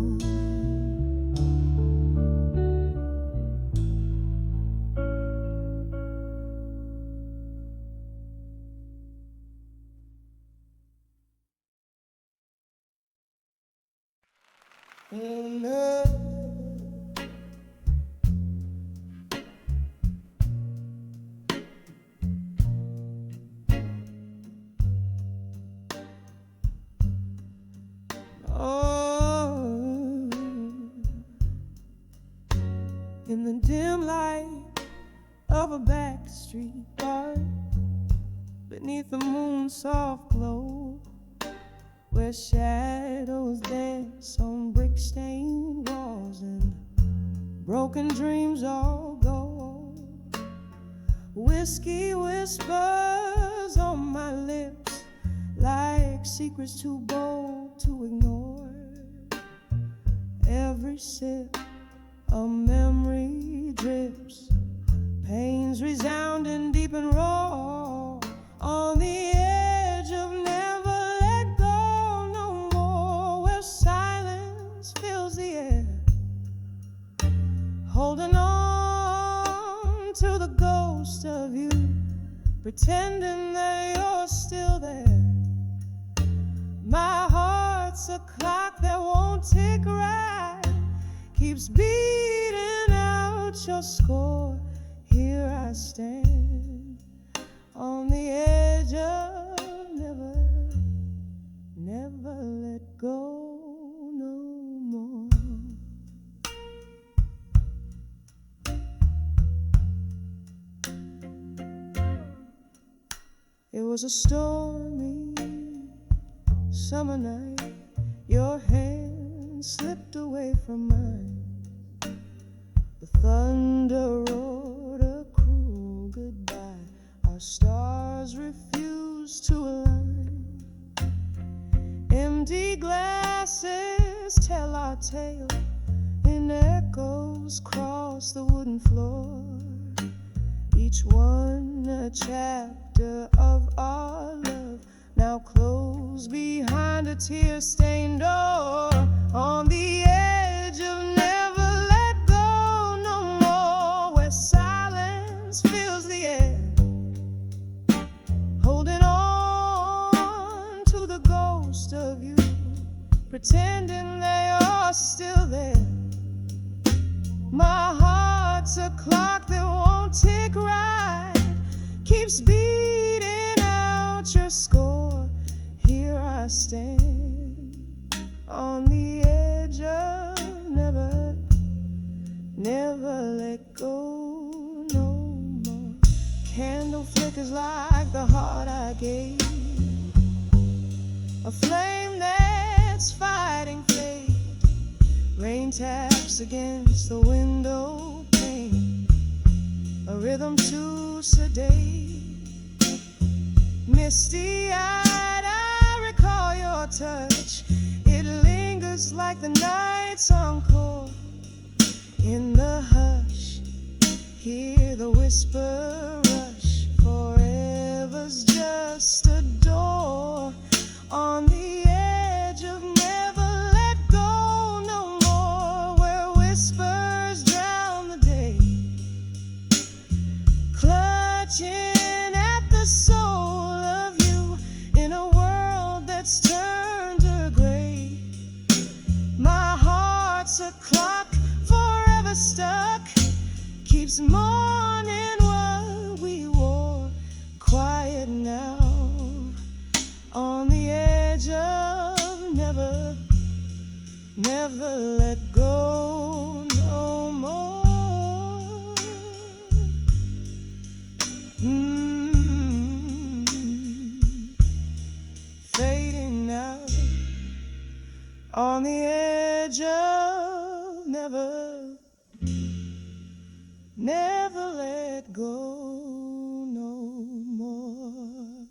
In the dim light of a back street bar, beneath the moon's soft glow, where shadows dance on brick-stained walls and broken dreams all go. Whiskey whispers on my lips like secrets too bold to ignore. Every sip a memory drip deep and raw, on the edge of never let go no more, where silence fills the air, holding on to the ghost of you, pretending that you're still there. My heart's a clock that won't tick right, keeps beating out your score. Here I stand on the edge of never let go no more. It was a stormy summer night, your hand slipped away from mine. The thunder roared a cruel goodbye, our stars refused to align. Empty glasses tell our tale, and echoes cross the wooden floor, each one a chapter of our love, now closed behind a tear-stained door. On the edge of never let go no more, where silence fills the air, holding on to the ghost of you, pretending that you're still there. My heart's a clock that won't tick right, keeps beating out your score. Here I stand on the edge of never let go no more. Candle flickers like the heart I gave, a flame that's fighting fate. Rain taps against the window pane, a rhythm too sedate. Misty-eyed, I recall your touch. It lingers like the night's encore. In the hush, hear the whisper rush. Forever's just a door on the edge of never let go no more, where whispers drown the day, clutching at the soul of you in a world that's turned to gray. My heart's a clock forever stuck, keeps mourning what we wore. Quiet now on the edge of never let go no more. Fading out on the edge of never let go no more.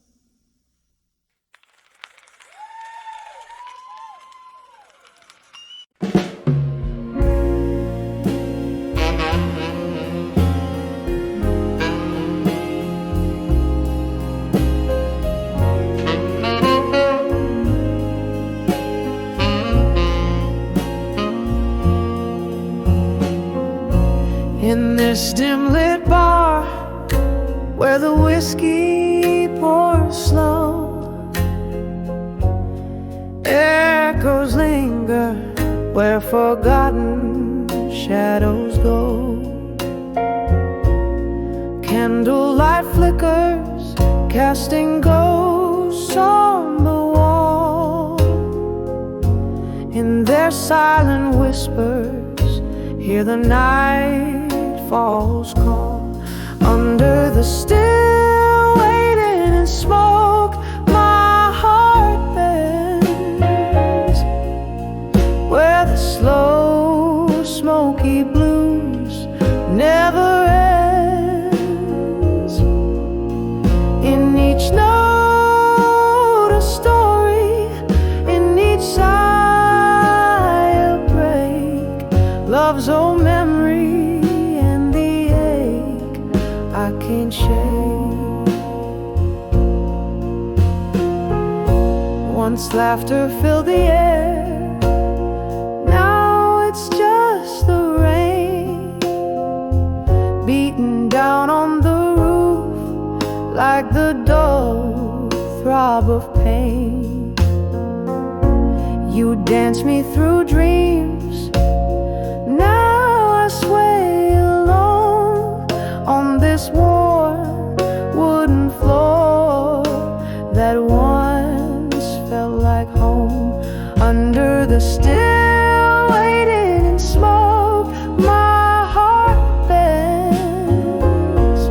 In this dim lit bar, where the whiskey pours slow, echoes linger where forgotten shadows go. Candlelight flickers, casting ghosts on the wall. In their silent whispers, hear the night falls call. Under the still waiting in smoke, my heart bends, where the slow smoky blues never ends. In each note a story, in each sigh a break, love's old memory, I can't shake. Once laughter filled the air, now it's just the rain beating down on the roof like the dull throb of pain. You dance me through dreams, now I sway alone on this warm wooden floor that once felt like home. Under the still waiting in smoke, my heart bends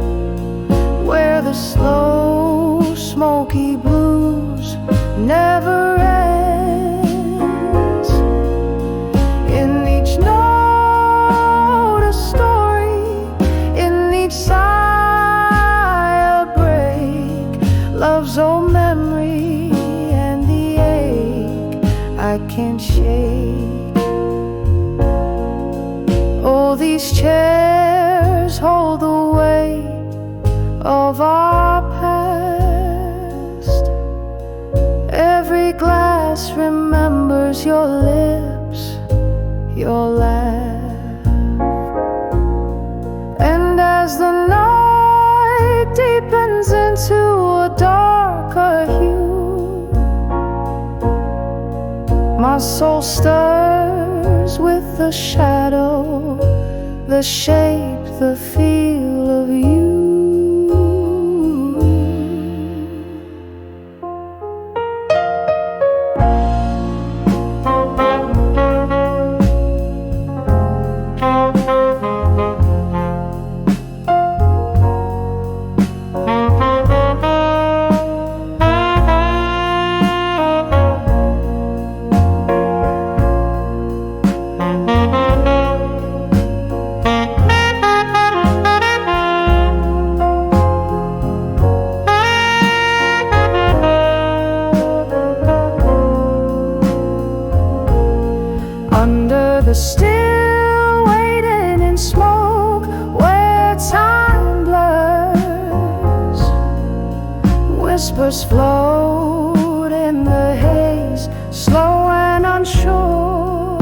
where the slow smoky blues never ends. In each note a story, in each sigh a break, love's old memory and the ache I can't shake. Oh, these chairs hold the weight of our past. Every glass remembers your lips, your laugh. And as the night deepens into a darker hue, my soul stirs with the shadow, the shape, the feel of you. Under the still waiting in smoke where time blurs, whispers float in the haze, slow and unsure.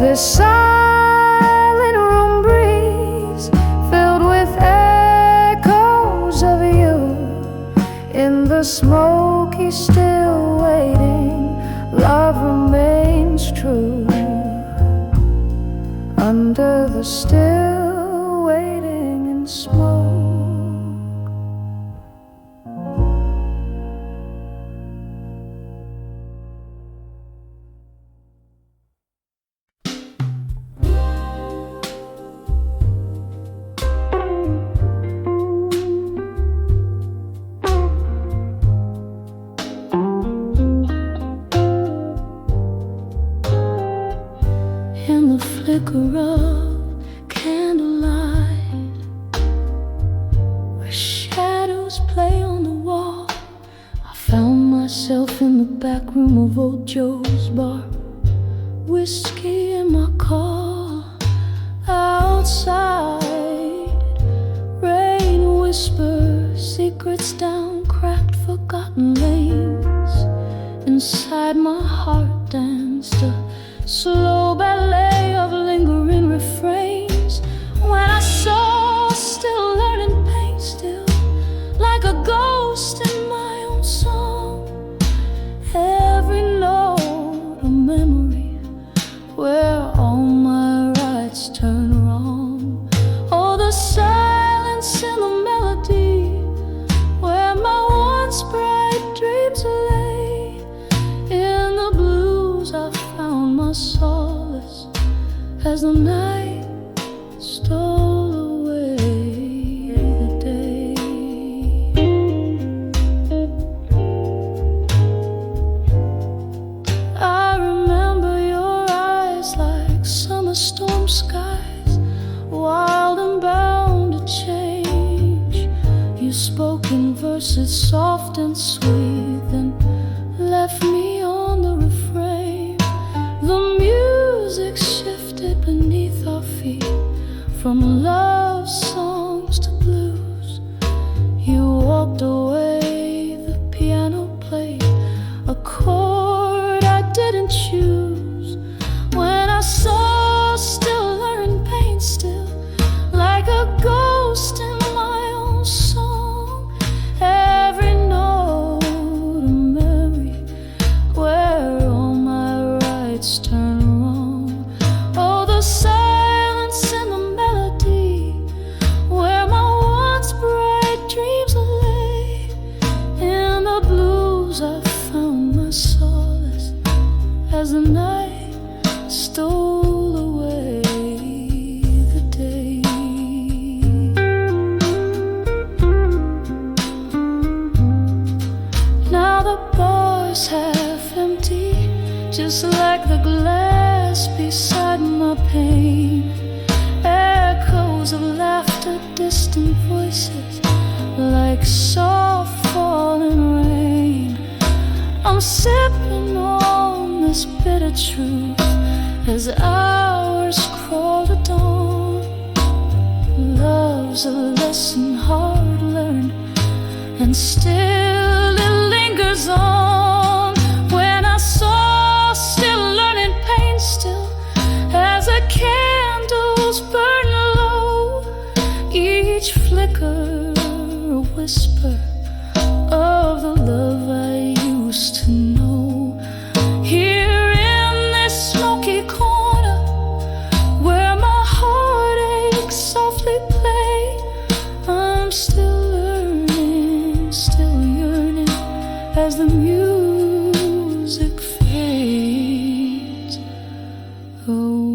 This silent room breeze filled with echoes of you. In the smoky still waiting, love remains true. Under the still waiting in smoke. In the flicker of candlelight, where shadows play on the wall, I found myself in the back room of old Joe's bar, whiskey in my car. Outside, rain whispers secrets down cracked, forgotten lanes. Inside my heart danced a slow ballet of lingering refrains. When I saw, still learning pain, still like a ghost in my own song. Every note a memory where all my rights turn wrong. Oh, the silence in the melody where my once bright dreams lay. In the blues I found my solace as the night stole away the day. I remember your eyes like summer storm skies, wild and bound to change. You spoke in verses soft and sweet, then left me on the refrain. The music shifted beneath our feet, from love songs to blues. You walked away, the piano as the night stole away the day. Now the bar's half empty, just like the glass beside my pane. Echoes of laughter, distant voices, like soft falling rain. I'm sipping on this bitter truth as hours crawl to dawn. Love's a lesson hard learned, and still it lingers on. When I saw, still learning pain, still as the candles burn low, each flicker a whisper of the love I used to know. Here in this smoky corner, where my heartaches softly play, I'm still learning, still yearning as the music fades away.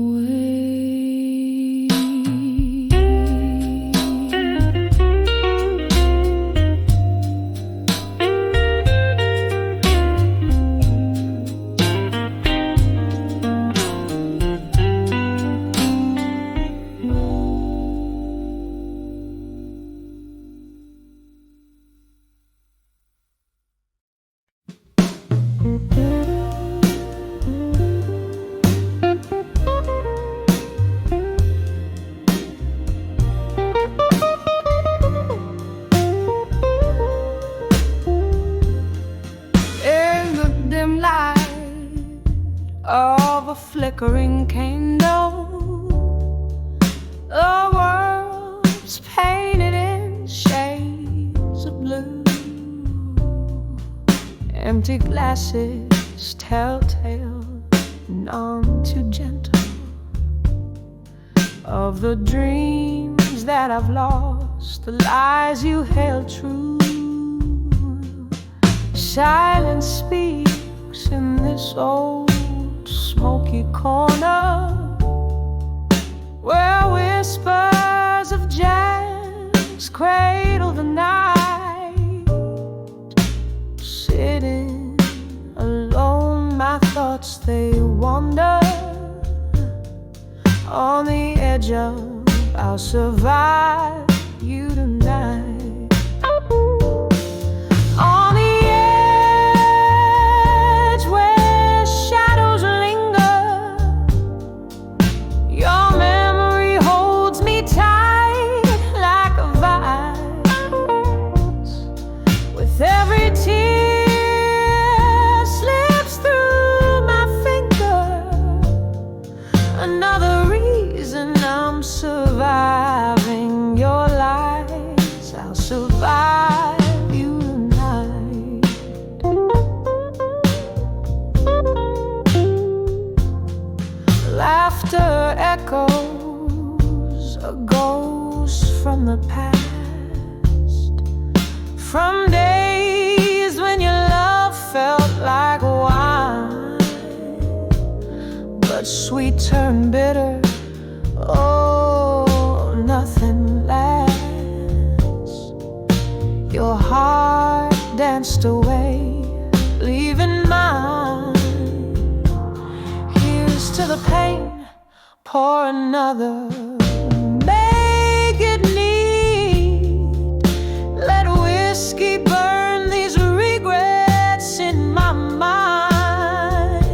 Of a flickering candle, the world's painted in shades of blue. Empty glasses, telltale, none too gentle, of the dreams that I've lost, the lies you held true. Silence speaks in this old smoky corner, where whispers of jazz cradle the night. Sitting alone, my thoughts they wander on the edge of I'll survive you tonight. On the edge where shadows linger, your memory holds me tight like a vice. With every tear slips through my finger, another reason I'm surviving your lies. I'll survive you tonight. Laughter echoes, a ghost from the past, from days when your love felt like wine, but sweet turned bitter. Oh, nothing lasts. Your heart danced away, leaving mine. Here's to the pain, pour another. Make it neat. Let whiskey burn these regrets in my mind.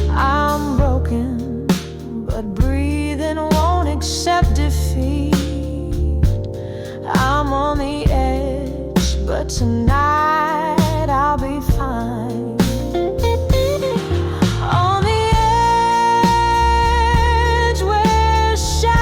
I'm broken, but breathing won't accept defeat. I'm on the edge, but tonight I'll be fine. On the edge where shadows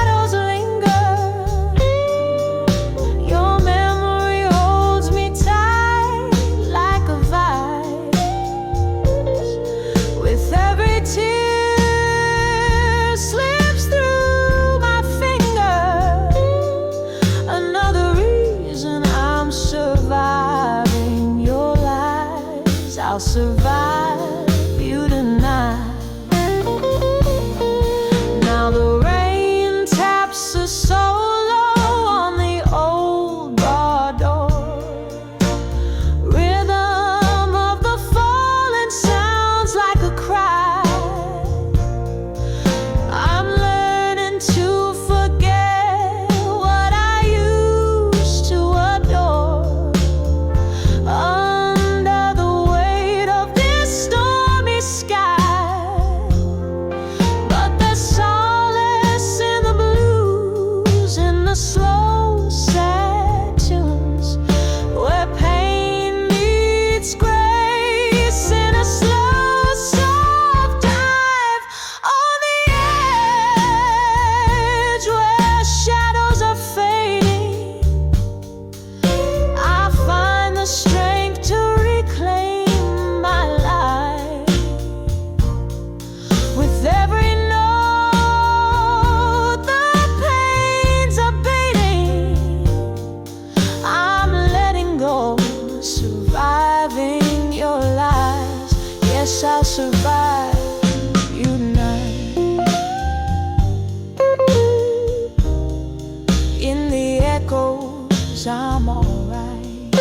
promise I'll survive you tonight. In the echoes, I'm alright.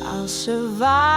I'll survive